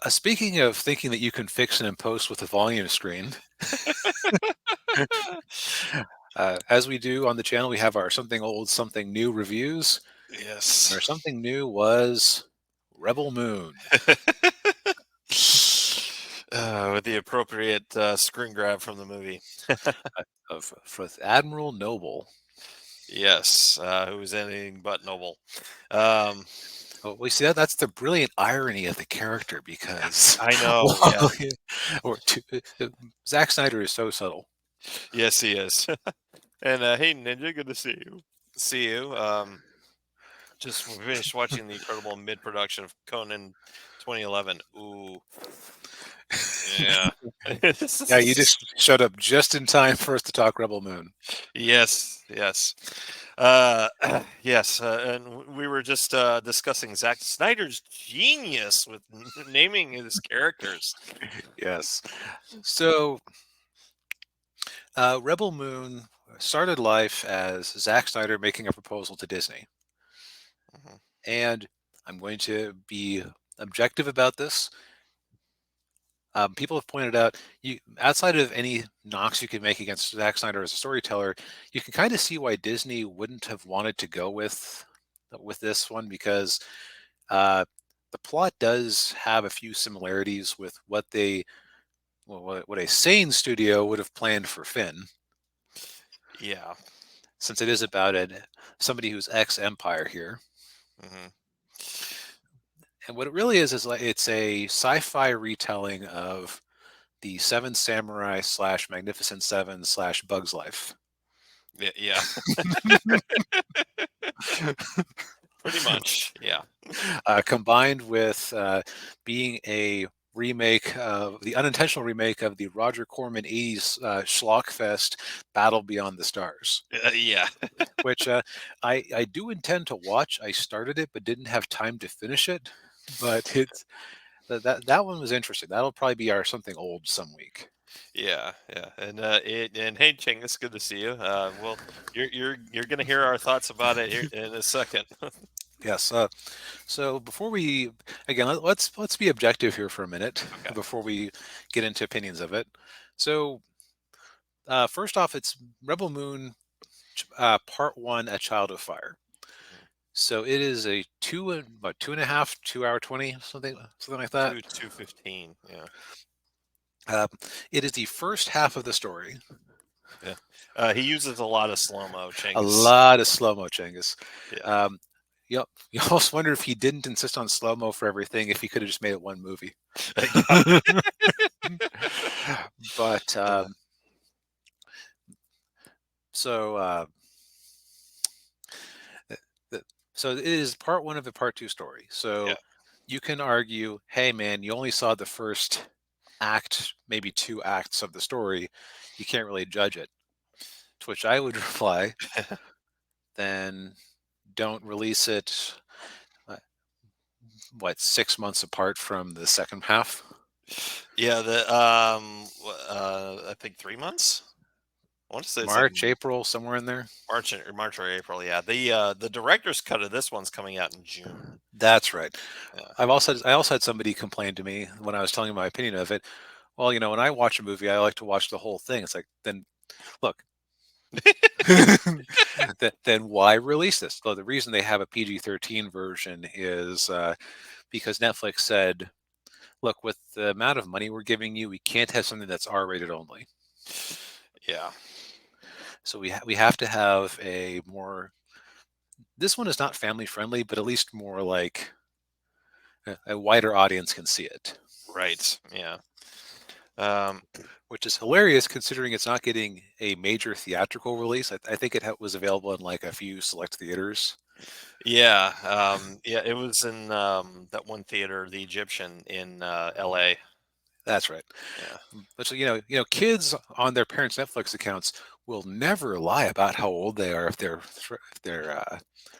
Speaking of thinking that you can fix and impose with a volume screen, as we do on the channel, we have our something old, something new reviews. And our Yes. something new was Rebel Moon With the appropriate screen grab from the movie. with Admiral Noble. Yes, who was anything but noble. Um, Oh, we see that's the brilliant irony of the character because I know. Yeah. well, or Zack Snyder is so subtle. Yes, he is. And hey, Ninja, good to see you. See you. Just finished watching the incredible mid-production of Conan 2011. Ooh, yeah. Yeah, you just showed up just in time for us to talk Rebel Moon. Yes, yes. Yes, and we were just discussing Zack Snyder's genius with naming his characters. Yes. So, Rebel Moon started life as Zack Snyder making a proposal to Disney. Mhm. And I'm going to be objective about this. People have pointed out, you outside of any knocks you can make against Zack Snyder as a storyteller, you can kind of see why Disney wouldn't have wanted to go with this one because uh, the plot does have a few similarities with what a sane studio would have planned for Finn, Yeah. since it is about somebody who's ex-Empire here. Hmm. And what it really is like it's a sci-fi retelling of the Seven Samurai slash Magnificent Seven slash Bugs Life. Yeah. Yeah. Pretty much. Yeah. Combined with being a remake of the unintentional remake of the Roger Corman 80s schlockfest Battle Beyond the Stars, Yeah. which I do intend to watch. I started it but didn't have time to finish it. But that one was interesting. That'll probably be our something old some week. Yeah. Yeah. And hey, Ching, it's good to see you. Well, you're gonna hear our thoughts about it here in a second. Yes. So before we again, let's be objective here for a minute Okay. before we get into opinions of it. So first off, it's Rebel Moon Part One: A Child of Fire. Mhm. So it is a about 2.5, 2 hour 20 something like that. 2:15. Yeah. Uh, it is the first half of the story. Yeah. He uses a lot of slow mo, A Chingus. lot of slow mo, Changus. Yeah. Um, you almost wonder if he didn't insist on slow mo for everything, if he could have just made it one movie. Yeah. But Uh, so th- so it is part one of the part two story. yeah. So you can argue, hey man, you only saw the first act, maybe 2 acts of the story. You can't really judge it. To which I would reply, then don't release it. uh, What, 6 months apart from the second half? Yeah. I think 3 months. I want to say it's like March, April, somewhere in there. March or April. Yeah. The director's cut of this one's coming out in June. That's right. Yeah. I also had somebody complain to me when I was telling my opinion of it. Well, when I watch a movie, I like to watch the whole thing. It's like, then look, then why release this? Well, the reason they have a PG-13 version is because Netflix said, look, with the amount of money we're giving you, we can't have something that's R-rated only. Yeah. So we have to have a more. This one is not family friendly, but at least more like a wider audience can see it, Right. Yeah. Um, which is hilarious considering it's not getting a major theatrical release. I think it was available in like a few select theaters. yeah. Yeah. It was in that one theater, the Egyptian in L.A. That's right. Yeah. But so kids on their parents' Netflix accounts will never lie about how old they are if they're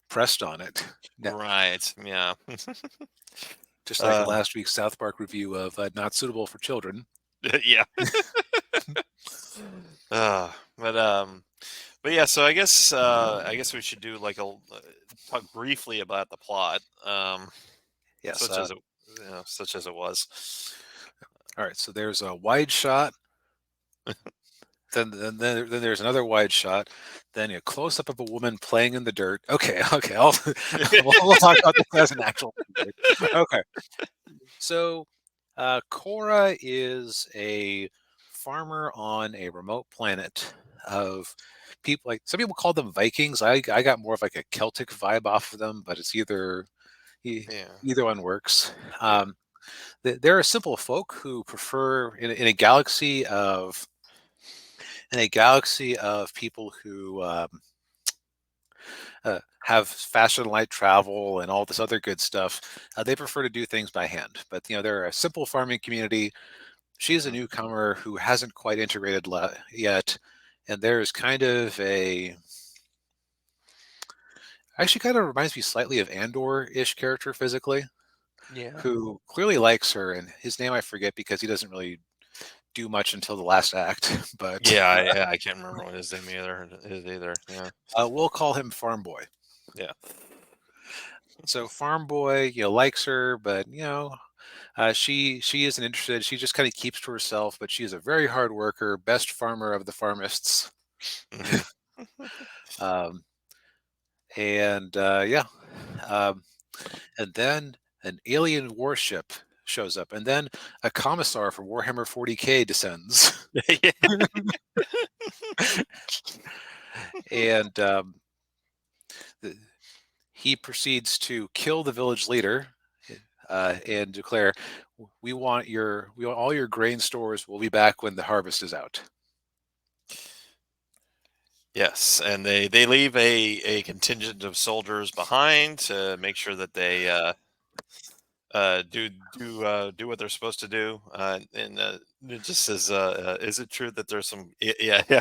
pressed on it. Right. Yeah. Just like uh, last week's South Park review of Not Suitable for Children. yeah. But but yeah. So I guess we should do like talk briefly about the plot. Yes. Such as it. such as it was. All right, so there's a wide shot. Then there's another wide shot. Then a close up of a woman playing in the dirt. Okay, okay, we'll talk about this as an actual thing. Okay, so Cora is a farmer on a remote planet of people. Like some people call them Vikings. I got more of like a Celtic vibe off of them, but it's e- Yeah, either one works. yeah, They're a simple folk who prefer in a galaxy of people who have faster than light travel and all this other good stuff. They prefer to do things by hand, but they're a simple farming community. She's a mhm, newcomer who hasn't quite integrated yet, and there's kind of a actually kind of reminds me slightly of Andor-ish character physically, yeah, who clearly likes her, and his name I forget because he doesn't really do much until the last act, but yeah. I can't remember what his name is either. Yeah, we'll call him Farm Boy. yeah, So Farm Boy, likes her, but she isn't interested. She just kind of keeps to herself, but she's a very hard worker, best farmer of the farmists. hmm Um, and yeah, um, and then an alien warship shows up, and then a commissar from Warhammer 40K descends, yeah. and th- he proceeds to kill the village leader and declare, we want all your grain stores. We'll be back when the harvest is out." Yes, and they leave a contingent of soldiers behind to make sure that they do what they're supposed to do. And it just says, "Is it true that there's some?" Yeah, yeah.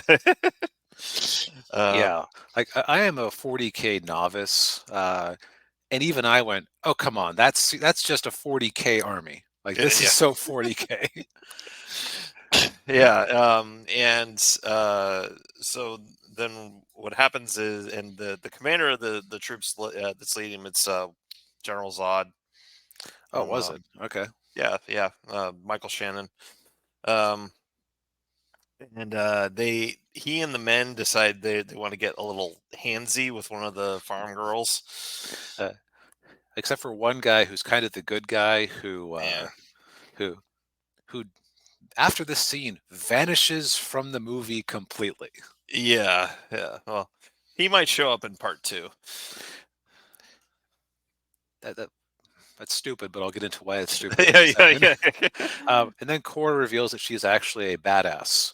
um, Yeah, like I am a 40K novice, and even I went, "Oh, come on, that's just a 40K army. Like yeah, this is yeah, so 40K." yeah. And so then what happens is, and the commander of the troops that's leading him, it's General Zod Oh, from was it? Okay. yeah, yeah, Michael Shannon. Um, and he and the men decide they want to get a little handsy with one of the farm girls. Uh, except for one guy who's kind of the good guy Yeah, who who after this scene vanishes from the movie completely. yeah, yeah. Well, he might show up in part two. That, that that's stupid, but I'll get into why it's stupid in just a Yeah, second. yeah, yeah. And then Cora reveals that she's actually a badass.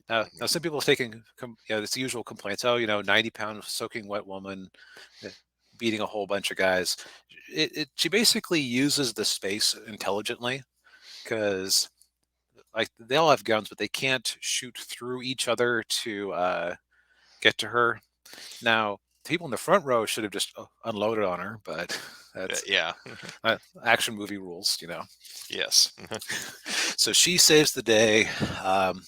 Now some people are taking, it's the usual complaints. Oh, 90-pound soaking wet woman uh, beating a whole bunch of guys. She basically uses the space intelligently because, like, they all have guns, but they can't shoot through each other to get to her. Now, people in the front row should have just unloaded on her, but that's Yeah. action movie rules. Yes. So she saves the day. Um,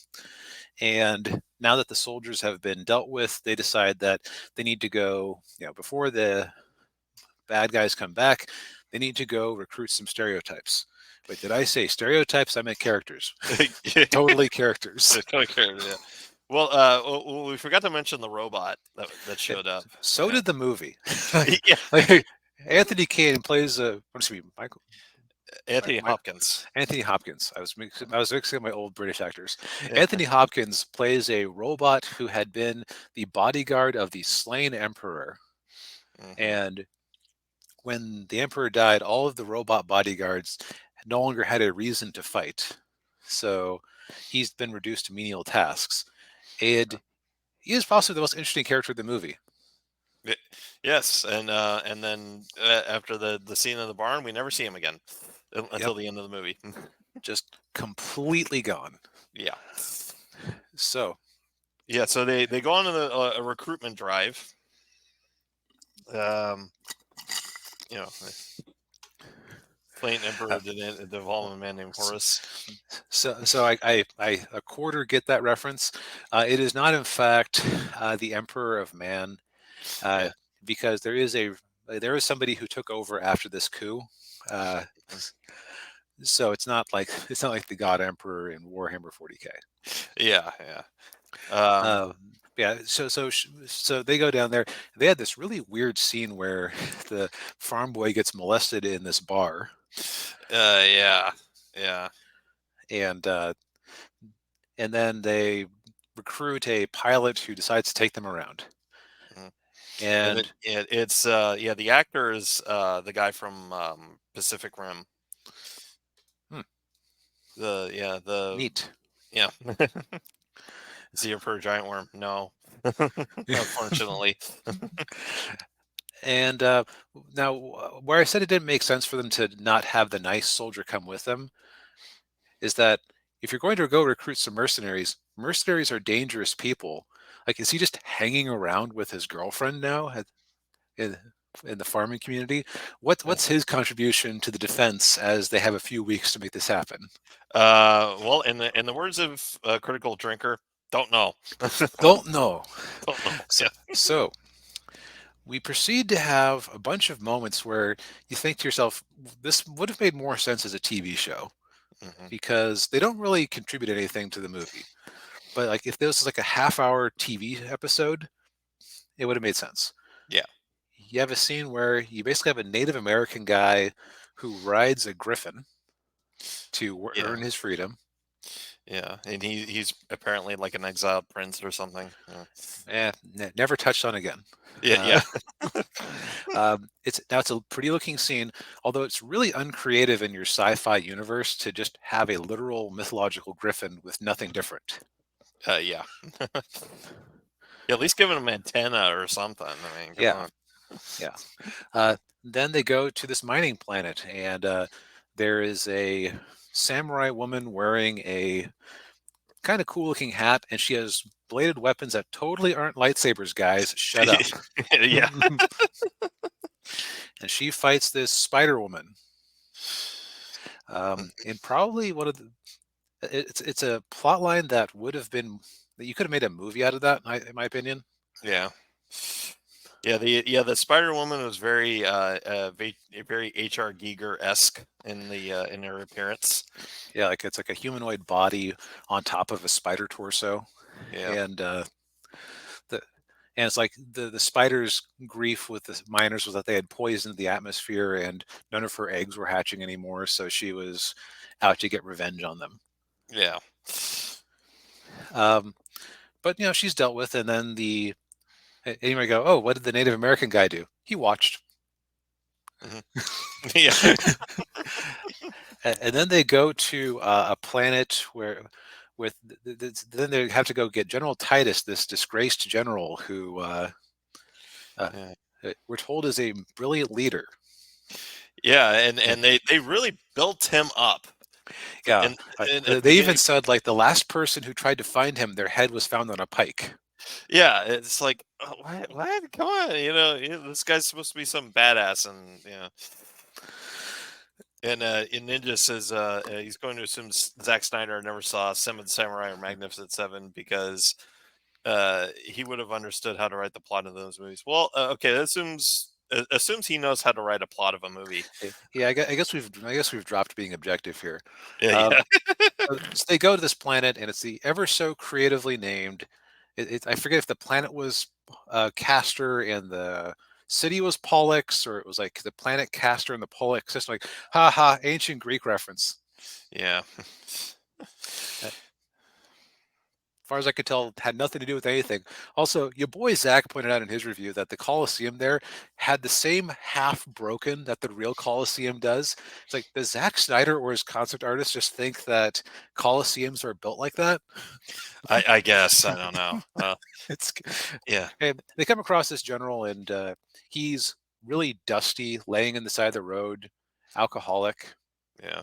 And now that the soldiers have been dealt with, they decide that they need to go, before the bad guys come back, they need to go recruit some stereotypes. Wait, did I say stereotypes? I meant characters. Totally characters. Yeah. Well, we forgot to mention the robot that Yeah, showed up. so Yeah. did the movie. like, Yeah. like, Anthony Cain plays excuse me, Anthony My, Hopkins. Anthony Hopkins. I was mixing up my old British actors. Yeah. Anthony Hopkins plays a robot who had been the bodyguard of the slain emperor, hmm and when the emperor died, all of the robot bodyguards no longer had a reason to fight. So he's been reduced to menial tasks. And he is possibly the most interesting character in the movie. Yes, and then after the scene in the barn, we never see him again Yep, until the end of the movie. just completely gone. Yeah. So, Yeah, so they go on a recruitment drive. Um, you know, playing uh, Emperor did involve a man named Horus. so I a quarter get that reference. It is not, in fact, the Emperor of Man, uh, Yeah. because there is somebody who took over after this coup. Uh, So it's not like the God Emperor in Warhammer 40K. Yeah, yeah. Um, Um, yeah, so they go down there. They had this really weird scene where the farm boy gets molested in this bar, yeah, yeah. and then they recruit a pilot who decides to take them around. Mhm. And And it's yeah, the actor is the guy from Pacific Rim. hmm, The neat. yeah. Is he for a giant worm? No, unfortunately. And now, where I said it didn't make sense for them to not have the nice soldier come with them is that if you're going to go recruit some mercenaries, mercenaries are dangerous people. Like, is he just hanging around with his girlfriend now in, in the farming community? What's his contribution to the defense as they have a few weeks to make this happen? Well, in the words of Critical Drinker, don't know. Don't know. Don't know. So, Yeah. so we proceed to have a bunch of moments where you think to yourself, this would have made more sense as a TV show Hmm. because they don't really contribute anything to the movie. But like if this was like a half-hour TV episode, it would have made sense. Yeah. You have a scene where you basically have a Native American guy who rides a griffin to Yeah. earn his freedom. Yeah. And he's apparently like an exiled prince or something. Yeah. Never touched on again. Yeah. Uh, Yeah. it's a pretty looking scene, although it's really uncreative in your sci-fi universe to just have a literal mythological griffin with nothing different. Yeah. Yeah. At least give him an antenna or something. I mean, come Yeah, on. yeah. Then they go to this mining planet, and there is a samurai woman wearing a kind of cool looking hat, and she has bladed weapons that totally aren't lightsabers, guys. Shut up. Yeah. And she fights this spider woman. In probably one of the it's a plot line that would have been that you could have made a movie out of that, in my opinion. Yeah. The Spider Woman was very very HR Giger esque in her appearance. Yeah, like it's like a humanoid body on top of a spider torso, Yeah. and the and it's like the spider's grief with the miners was that they had poisoned the atmosphere and none of her eggs were hatching anymore, so she was out to get revenge on them. Yeah. Um, but she's dealt with, and then and you might go, oh, what did the Native American guy do? He watched. Mhm. Yeah. And then they go to a planet where with then they have to go get General Titus, this disgraced general who uh, Yeah. we're told is a brilliant leader. Yeah, and And, they really built him up. yeah, And and at the they even beginning, said like the last person who tried to find him, their head was found on a pike. yeah, it's like, oh, what? Come on, this guy's supposed to be some badass, and and Ninja says he's going to assume Zack Snyder never saw Seven Samurai or Magnificent Seven because he would have understood how to write the plot of those movies. Well, okay, that assumes he knows how to write a plot of a movie. Yeah, I guess we've dropped being objective here. Yeah, Um, yeah, so they go to this planet, and it's the ever so creatively named. I forget if the planet was Castor and the city was Pollux, or it was like the planet Castor and the Pollux system. Like, haha, ancient Greek reference. yeah, As far as I could tell, had nothing to do with anything. Also, your boy Zach pointed out in his review that the Colosseum there had the same half broken that the real Colosseum does. It's like, does Zack Snyder or his concept artist just think that Colosseums are built like that? I guess I don't know. It's Yeah, and they come across this general, and he's really dusty, laying in the side of the road, alcoholic. yeah,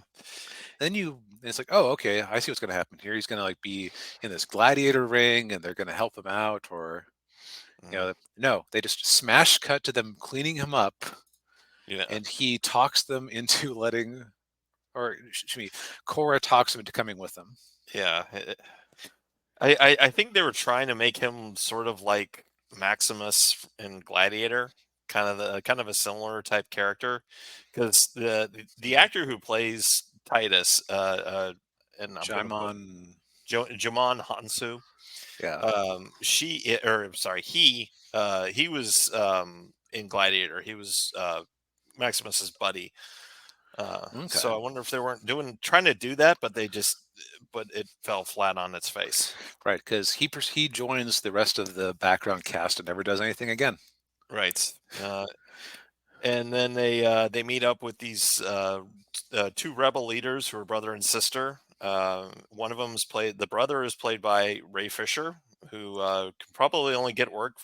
It's like, oh, okay, I see what's going to happen here. He's going to like be in this gladiator ring, and they're going to help him out, or mm, no, they just smash cut to them cleaning him up, yeah, and he talks them into letting, or excuse me, Cora talks him into coming with them. yeah. I think they were trying to make him sort of like Maximus in Gladiator, kind of a similar type character, because the actor who plays Titus, and I'm gonna put Jaimon. Jamon Hansu. Yeah. Or sorry, he was in Gladiator. He was Maximus's buddy. Okay. So I wonder if they weren't trying to do that, but it fell flat on its face. Right, because he joins the rest of the background cast and never does anything again. Right. And then they meet up with these two rebel leaders who are brother and sister. One of them is played. The brother is played by Ray Fisher, who can probably only get work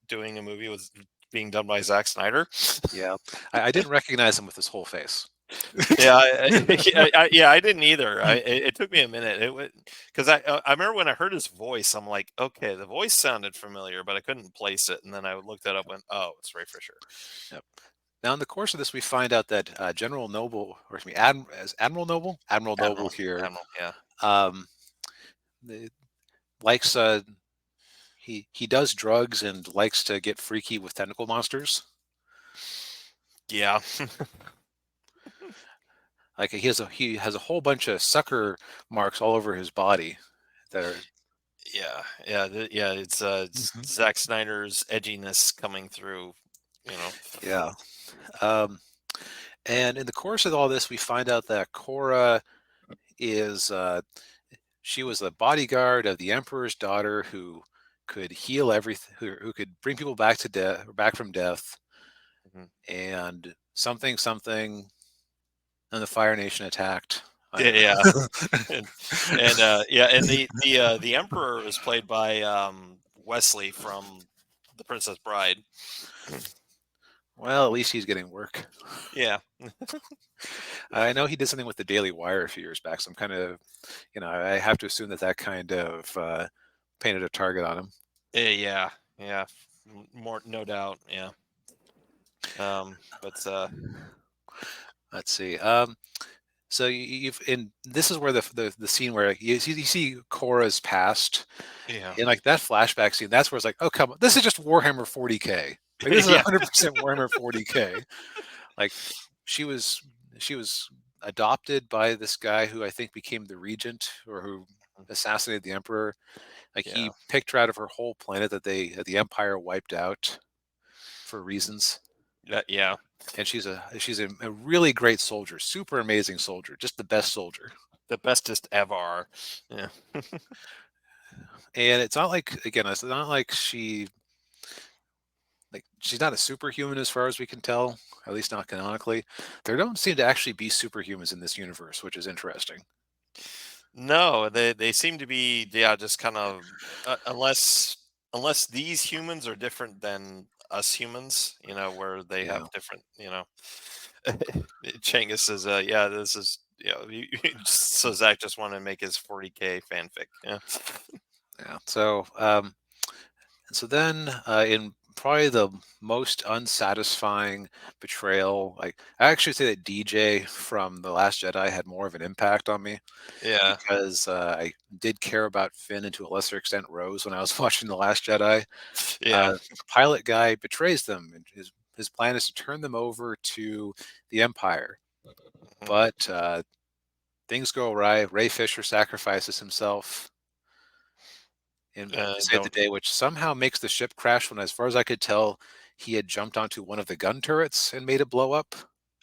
doing a movie with being done by Zack Snyder. Yeah, I didn't recognize him with his whole face. Yeah, yeah, I didn't either. It took me a minute. Because I remember when I heard his voice, I'm like, okay, the voice sounded familiar, but I couldn't place it. And then I looked that up and oh, it's Ray Fisher. Yep. Now, in the course of this, we find out that General Noble, or excuse me, Admiral Noble, Admiral Noble here, Admiral, yeah, um, the- likes he does drugs and likes to get freaky with tentacle monsters. yeah, Like he has a whole bunch of sucker marks all over his body that are. yeah. It's Mhm. Zack Snyder's edginess coming through. You know, Yeah. Um, and in the course of all this, we find out that Cora is she was the bodyguard of the Emperor's daughter who could heal everything, who could bring people back to death, back from death, Mhm. and something, and the Fire Nation attacked. I Yeah, don't yeah, know. and the Emperor is played by Wesley from The Princess Bride. Well, at least he's getting work. Yeah, I know he did something with the Daily Wire a few years back, so I'm kind of, I have to assume that that kind of painted a target on him. yeah, more no doubt. Yeah, but Let's see. So you've in this is where the scene where you see Cora's past, yeah, and like that flashback scene. That's where it's like, oh come on, this is just Warhammer 40K. Like this is yeah, 100% Warhammer 40K. Like she was she was adopted by this guy who I think became the regent or who assassinated the emperor. Like yeah, he picked her out of her whole planet that the empire wiped out for reasons. yeah. And she's a really great soldier, super amazing soldier, just the best soldier. The bestest ever. Yeah, And it's not like, again, it's not like she's not a superhuman as far as we can tell, at least not canonically. There don't seem to actually be superhumans in this universe, which is interesting. no, they seem to be just kind of unless these humans are different than us humans, where they Yeah. have different, Changus says, yeah, this is, so Zach just wanted to make his 40K fanfic. Yeah. Yeah. So then in probably the most unsatisfying betrayal, like I actually say that DJ from The Last Jedi had more of an impact on me Yeah. because I did care about Finn and to a lesser extent Rose when I was watching The Last Jedi. Yeah. The pilot guy betrays them, and his plan is to turn them over to the Empire. Mhm. But things go awry. Ray Fisher sacrifices himself to save the Don't, day, which somehow makes the ship crash. When, as far as I could tell, he had jumped onto one of the gun turrets and made it blow up.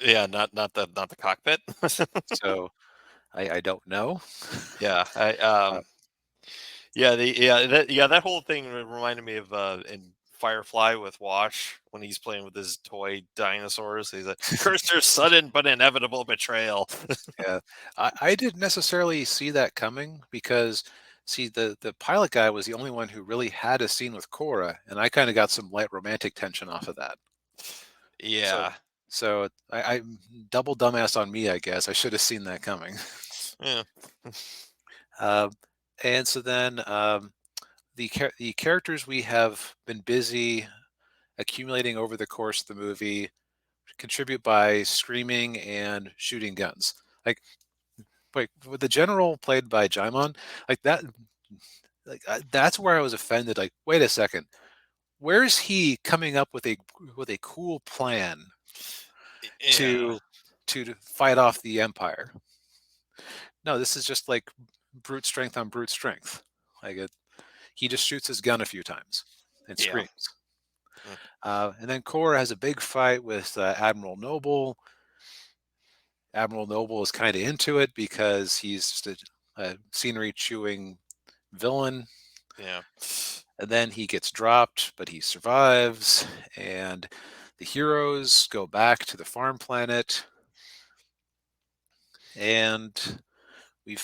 yeah, not the cockpit. So I don't know. Yeah. Uh, That whole thing reminded me of in Firefly with Wash when he's playing with his toy dinosaurs. He's like, "Curse your sudden but inevitable betrayal." yeah, I didn't necessarily see that coming because, see, the pilot guy was the only one who really had a scene with Cora, and I kind of got some light romantic tension off of that. So, Yeah. I double dumbass on me, I guess. I should have seen that coming. Yeah. Um, and so then the characters we have been busy accumulating over the course of the movie contribute by screaming and shooting guns. Like, wait, with the general played by Jaimon, like that, that's where I was offended. Like, wait a second, where's he coming up with a cool plan Yeah. to to fight off the Empire? No, this is just like brute strength on brute strength. Like he just shoots his gun a few times and Yeah. screams. Mm. And then Korra has a big fight with Admiral Noble. Admiral Noble is kind of into it because he's just a scenery chewing villain. Yeah. And then he gets dropped, but he survives. And the heroes go back to the farm planet, and we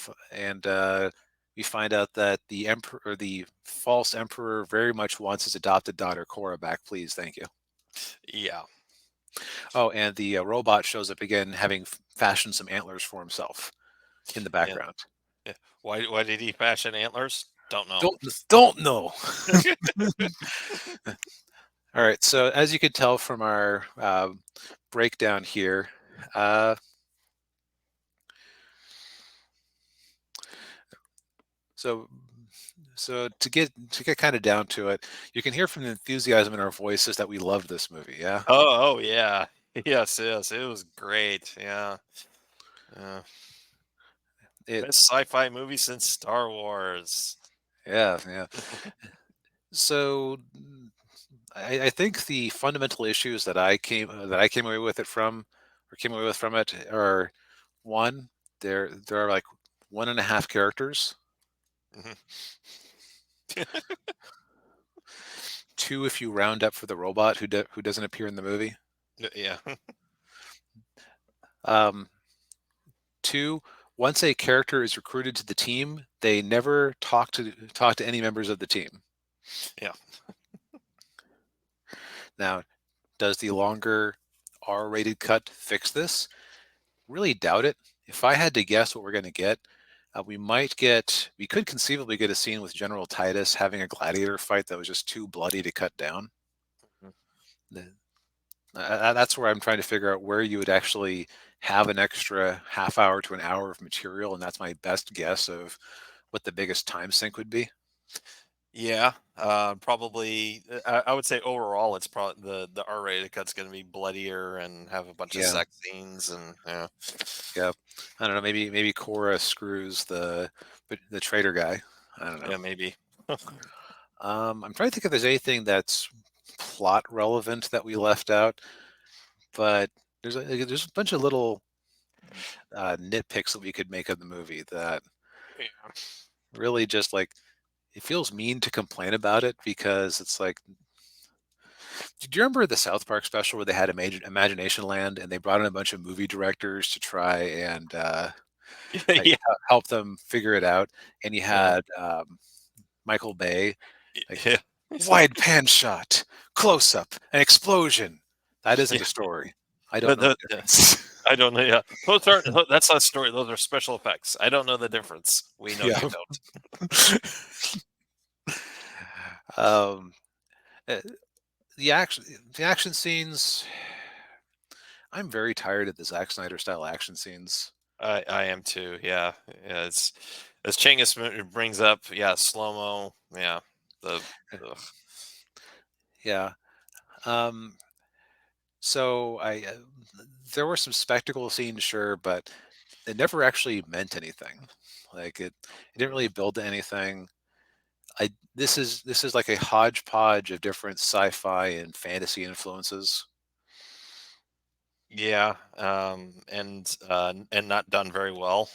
find out that the emperor, or the false emperor, very much wants his adopted daughter Korra back. Please, thank you. Yeah. Oh, and the robot shows up again, having fashioned some antlers for himself in the Yeah. background. Yeah. Why did he fashion antlers? Don't know. Don't know. All right. So as you can tell from our breakdown here, uh, so to get kind of down to it, you can hear from the enthusiasm in our voices that we love this movie. Yeah. Oh yeah. Yes, yes. It was great. Yeah. Yeah. It. Best sci-fi movie since Star Wars. Yeah. Yeah. So I think the fundamental issues that I came away with it from, or came away with from it, are one, there are like one and a half characters. Mhm. Two, if you round up for the robot who doesn't appear in the movie. Yeah. Um, two, once a character is recruited to the team, they never talk to any members of the team. Yeah. Now, does the longer R-rated cut fix this? Really doubt it. If I had to guess what we're going to get, we could conceivably get a scene with General Titus having a gladiator fight that was just too bloody to cut down. Mhm. The- that's where I'm trying to figure out where you would actually have an extra half hour to an hour of material, and that's my best guess of what the biggest time sink would be. Yeah, probably. I would say overall, it's probably the R-rated cut's going to be bloodier and have a bunch of Yeah, sex scenes and yeah, yeah. I don't know. Maybe Cora screws the traitor guy. I don't know. yeah, maybe. I'm trying to think if there's anything that's plot relevant that we left out, but there's a bunch of little nitpicks that we could make of the movie that Yeah. really just like it feels mean to complain about it because it's like, do you remember the South Park special where they had Imagination Land and they brought in a bunch of movie directors to try and like Yeah, help them figure it out? And you yeah, had Michael Bay, like yeah. wide pan shot, close up, an explosion. That isn't Yeah. a story. I don't know The, the the, difference. I don't know. Yeah, those aren't. That's not a story. Those are special effects. I don't know the difference. We know you Yeah. don't. um, uh, the action scenes. I'm very tired of the Zack Snyder style action scenes. I am too. Yeah, yeah. It's as Chinggis brings up. Yeah, slow mo. Yeah, the. Ugh. Yeah. Um, so there were some spectacle scenes, sure, but it never actually meant anything. Like it didn't really build to anything. This is like a hodgepodge of different sci-fi and fantasy influences. Yeah, and not done very well.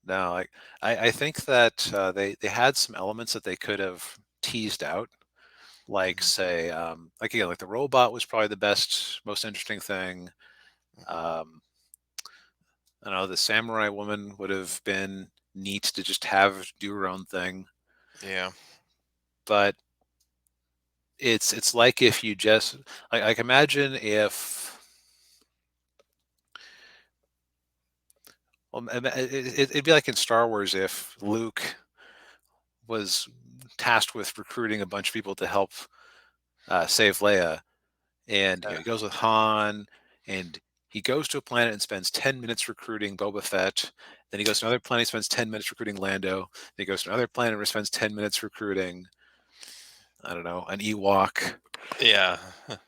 Now, like I think that they had some elements that they could have teased out, like Mhm, say, like again, like the robot was probably the best, most interesting thing. mhm. Um, I don't know, the samurai woman would have been neat to just have do her own thing, Yeah, but it's like if you just like imagine if well, it'd be like in Star Wars if Luke was tasked with recruiting a bunch of people to help save Leia, and uh, he goes with Han, and he goes to a planet and spends 10 minutes recruiting Boba Fett. Then he goes to another planet, spends 10 minutes recruiting Lando. Then he goes to another planet and spends 10 minutes recruiting, I don't know, an Ewok. yeah, And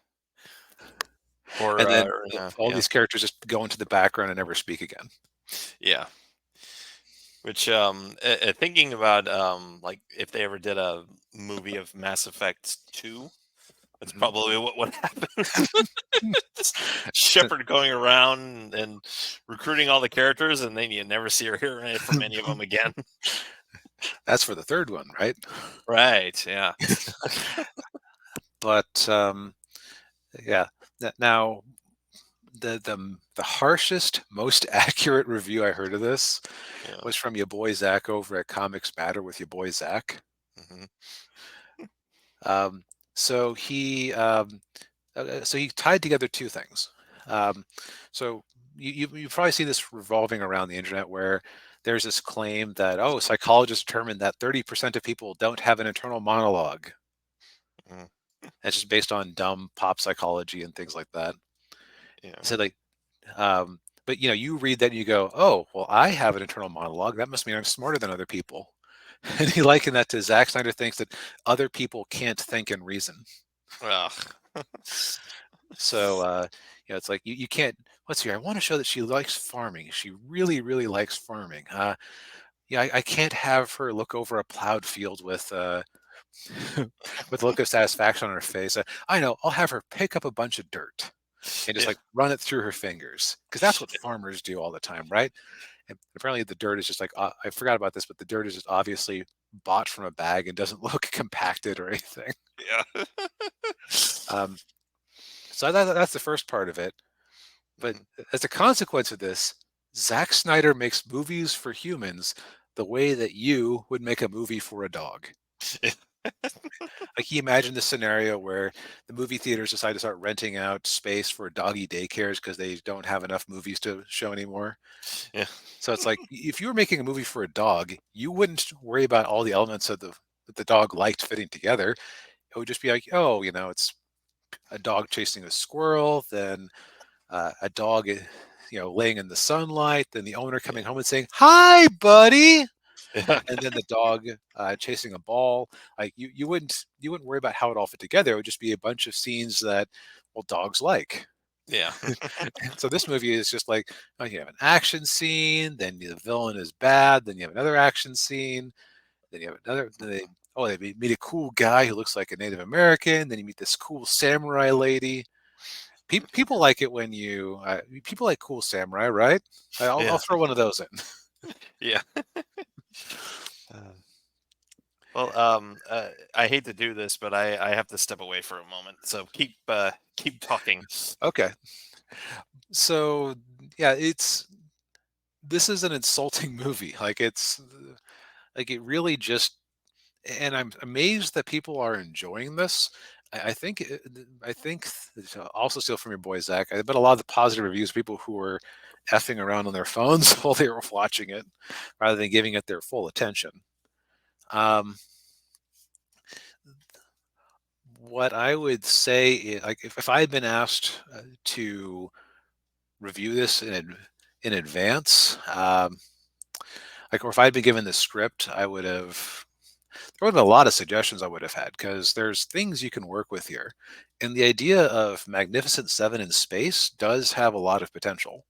then or yeah, all yeah, these characters just go into the background and never speak again. Yeah. Which thinking about like if they ever did a movie of Mass Effect 2, that's Mhm. probably what would happen. Just Shepard going around and recruiting all the characters, and then you never see or hear from any of them again. That's for the third one, right? Right. Yeah. But yeah. Now, the harshest, most accurate review I heard of this Yeah. was from your boy Zach over at Comics Matter with your boy Zach. Hmm. Um, so he tied together two things. Um, so you probably see this revolving around the internet where there's this claim that, oh, psychologists determined that 30% of people don't have an internal monologue. Hmm. That's just based on dumb pop psychology and things like that. Yeah. So like, but you read that and you go, oh, well, I have an internal monologue. That must mean I'm smarter than other people. And he likened that to Zack Snyder thinks that other people can't think and reason. Ugh. So, it's like you can't. Let's see. I want to show that she likes farming. She really, really likes farming. Yeah, I can't have her look over a plowed field with with a look of satisfaction on her face. I know. I'll have her pick up a bunch of dirt and just Yeah. like run it through her fingers because that's what farmers do all the time, right? And apparently, the dirt is just like I forgot about this, but the dirt is just obviously bought from a bag and doesn't look compacted or anything. Yeah. Um, so that's the first part of it. But Mhm. as a consequence of this, Zack Snyder makes movies for humans the way that you would make a movie for a dog. Like he imagined the scenario where the movie theaters decide to start renting out space for doggy daycares because they don't have enough movies to show anymore. Yeah. So it's like if you were making a movie for a dog, you wouldn't worry about all the elements of the that the dog liked fitting together. It would just be like, oh, it's a dog chasing a squirrel, then a dog, laying in the sunlight, then the owner coming home and saying, "Hi, buddy," Yeah. and then the dog chasing a ball. Like you wouldn't worry about how it all fit together. It would just be a bunch of scenes that well dogs like. Yeah. So this movie is just like you have an action scene, then the villain is bad, then you have another action scene, then you have another. Then they meet a cool guy who looks like a Native American. Then you meet this cool samurai lady. People like it when people like cool samurai, right? I'll Yeah. throw one of those in. Yeah. Well, I hate to do this, but I have to step away for a moment. So keep talking. Okay, so yeah, this is an insulting movie. Like like it really just, and I'm amazed that people are enjoying this. I think also steal from your boy Zach. I bet a lot of the positive reviews, people who were effing around on their phones while they were watching it, rather than giving it their full attention. Um, what I would say is, like, if I had been asked to review this in advance, like, or if I had been given the script, there would have been a lot of suggestions I would have had because there's things you can work with here, and the idea of Magnificent Seven in space does have a lot of potential.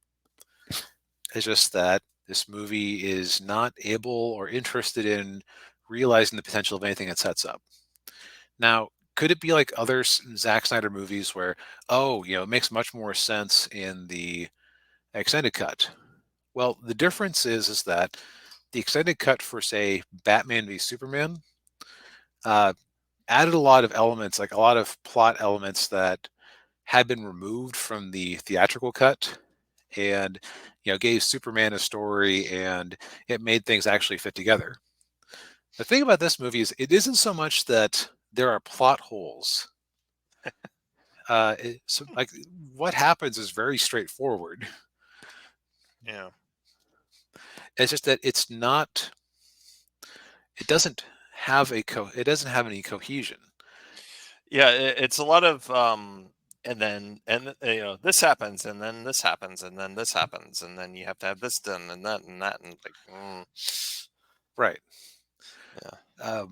It's just that this movie is not able or interested in realizing the potential of anything it sets up. Now, could it be like other Zack Snyder movies where, oh, it makes much more sense in the extended cut? Well, the difference is that the extended cut for, say, Batman v Superman, uh, added a lot of elements, like a lot of plot elements that had been removed from the theatrical cut, and gave Superman a story, and it made things actually fit together. The thing about this movie is it isn't so much that there are plot holes. So like what happens is very straightforward. Yeah. It's just that it doesn't have it doesn't have any cohesion. Yeah. It's a lot of this happens, and then this happens, and then this happens, and then you have to have this done, and that, and like, Right. yeah.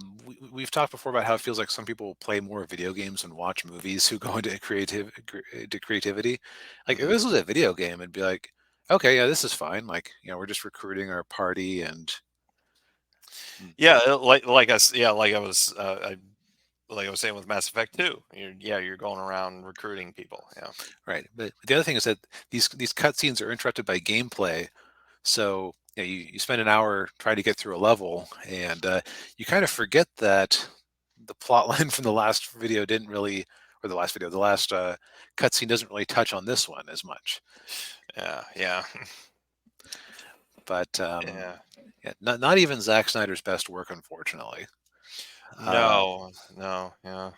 We've talked before about how it feels like some people play more video games and watch movies who go into creativity. Like if Hmm. this was a video game, it'd be like, okay, yeah, this is fine. Like, we're just recruiting our party and Yeah, yeah, like I was saying with Mass Effect 2. You're going around recruiting people. Yeah. right. But the other thing is that these cutscenes are interrupted by gameplay. So you spend an hour trying to get through a level, and you kind of forget that the plot line from the last video didn't really, or the last video, the last cutscene doesn't really touch on this one as much. Yeah. Yeah. But Yeah. yeah, not even Zack Snyder's best work, unfortunately. Uh, No, no, yeah.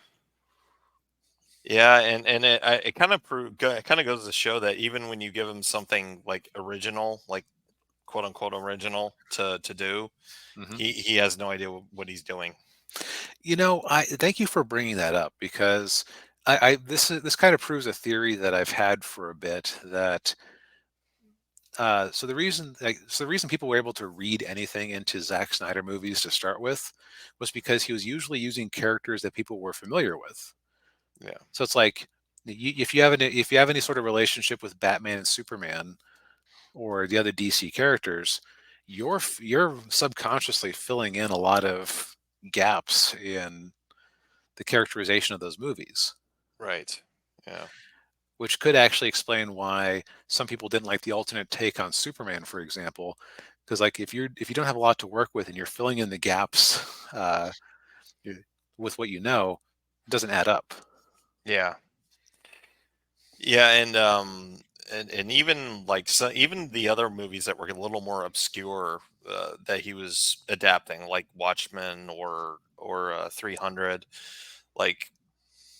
Yeah, and it kind of it kind of goes to show that even when you give him something like original, like quote unquote original to do, mhm. he has no idea what he's doing. I thank you for bringing that up because this kind of proves a theory that I've had for a bit that so the reason people were able to read anything into Zack Snyder movies to start with was because he was usually using characters that people were familiar with. Yeah. So it's like if you have any sort of relationship with Batman and Superman or the other DC characters, you're subconsciously filling in a lot of gaps in the characterization of those movies, Right. Yeah. which could actually explain why some people didn't like the alternate take on Superman, for example. Because like if you don't have a lot to work with and you're filling in the gaps you- with what you know, it doesn't add up. Yeah. Yeah, and even like even the other movies that were a little more obscure that he was adapting, like Watchmen or 300, like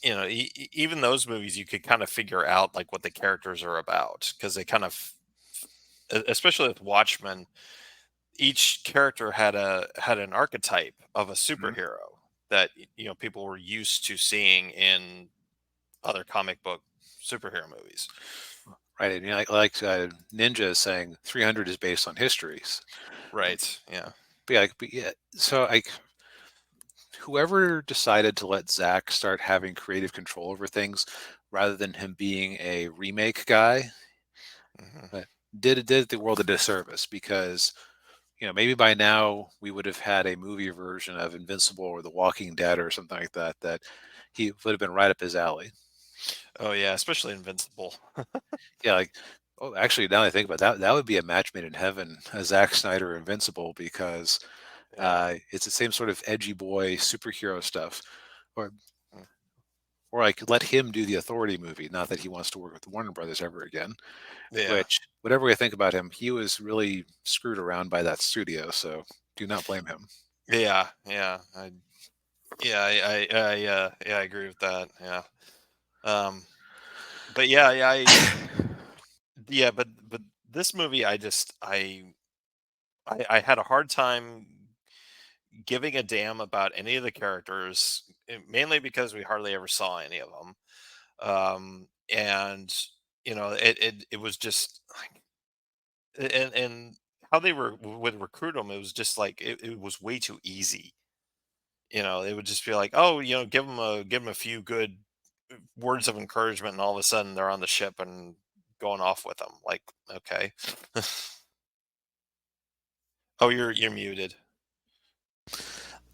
even those movies you could kind of figure out like what the characters are about because they kind of, especially with Watchmen, each character had an archetype of a Mhm. superhero that people were used to seeing in other comic book superhero movies. Right, and like Ninja is saying, 300 is based on histories. Right. Yeah. But yeah, so like whoever decided to let Zach start having creative control over things rather than him being a remake guy Hmm. uh, did the world a disservice because maybe by now we would have had a movie version of Invincible or The Walking Dead or something like that that he would have been right up his alley. Oh yeah, especially Invincible. Yeah, like oh, actually, now that I think about that, that would be a match made in heaven, a Zack Snyder Invincible, because Yeah. it's the same sort of edgy boy superhero stuff, or Mm. or like let him do the Authority movie. Not that he wants to work with the Warner Brothers ever again. Yeah. Which, whatever you think about him, he was really screwed around by that studio. So do not blame him. Yeah. Yeah. Yeah, I agree with that. Yeah. Um. But yeah, but this movie, I had a hard time giving a damn about any of the characters, mainly because we hardly ever saw any of them. And it was just like, and how they were would recruit them, it was just like it was way too easy. It would just be like, oh, give them a few good words of encouragement, and all of a sudden they're on the ship and going off with them. Like, okay. Oh, you're muted.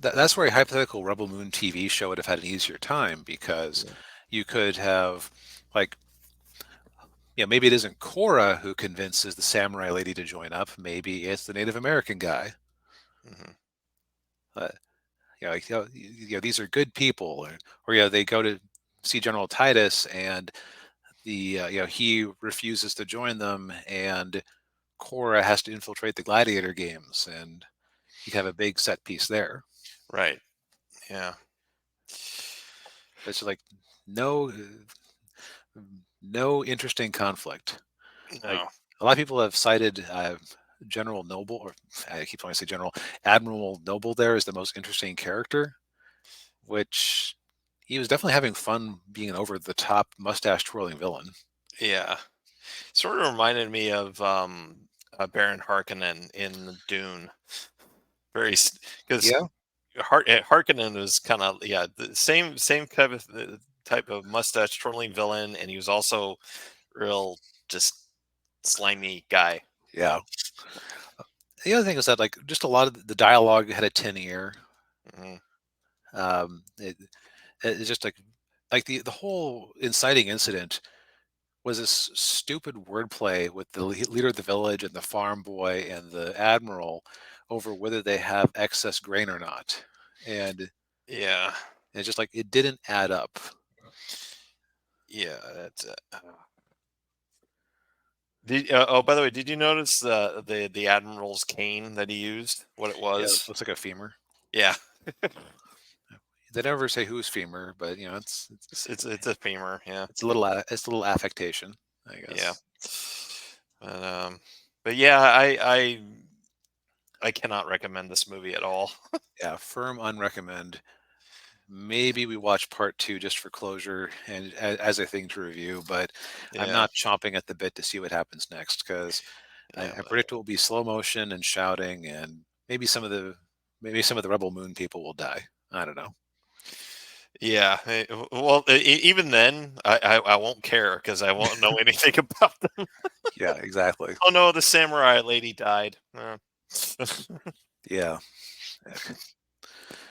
That's where a hypothetical Rebel Moon TV show would have had an easier time because Yeah. you could have, like, maybe it isn't Korra who convinces the samurai lady to join up. Maybe it's the Native American guy. Hmm. Uh, these are good people, or they go to see General Titus, and he refuses to join them, and Korra has to infiltrate the gladiator games, and you have a big set piece there. Right. Yeah. But it's like no, no interesting conflict. Like No. a lot of people have cited General Noble, or I keep wanting to say General Admiral Noble, there is the most interesting character, which he was definitely having fun being an over the top mustache twirling villain. Yeah. Sort of reminded me of Baron Harkonnen in Dune. Very, because Yeah, Harkonnen was kind of, yeah, the same type of mustache twirling villain, and he was also real just. slimy guy. Yeah. The other thing is that like just a lot of the dialogue had a tin ear. Hmm. Um, it, it's just like the whole inciting incident was this stupid wordplay with the leader of the village and the farm boy and the admiral over whether they have excess grain or not, and Yeah, it's just like it didn't add up. yeah. That's. Oh, by the way, did you notice the admiral's cane that he used? What it Yeah, it was? looks like a femur. Yeah, They never say whose femur, but it's a femur. Yeah, it's a little affectation, I yeah. guess. But but yeah, I cannot recommend this movie at all. Yeah, firm unrecommend. Maybe we watch part two just for closure and as a thing to review, but I'm Yeah, not chomping at the bit to see what happens next because yeah, I predict it will be slow motion and shouting, and maybe some of the Rebel Moon people will die. I don't know. yeah. Well, even then, I won't care because I won't know anything about them. Yeah, exactly. Oh no, the samurai lady died. Yeah.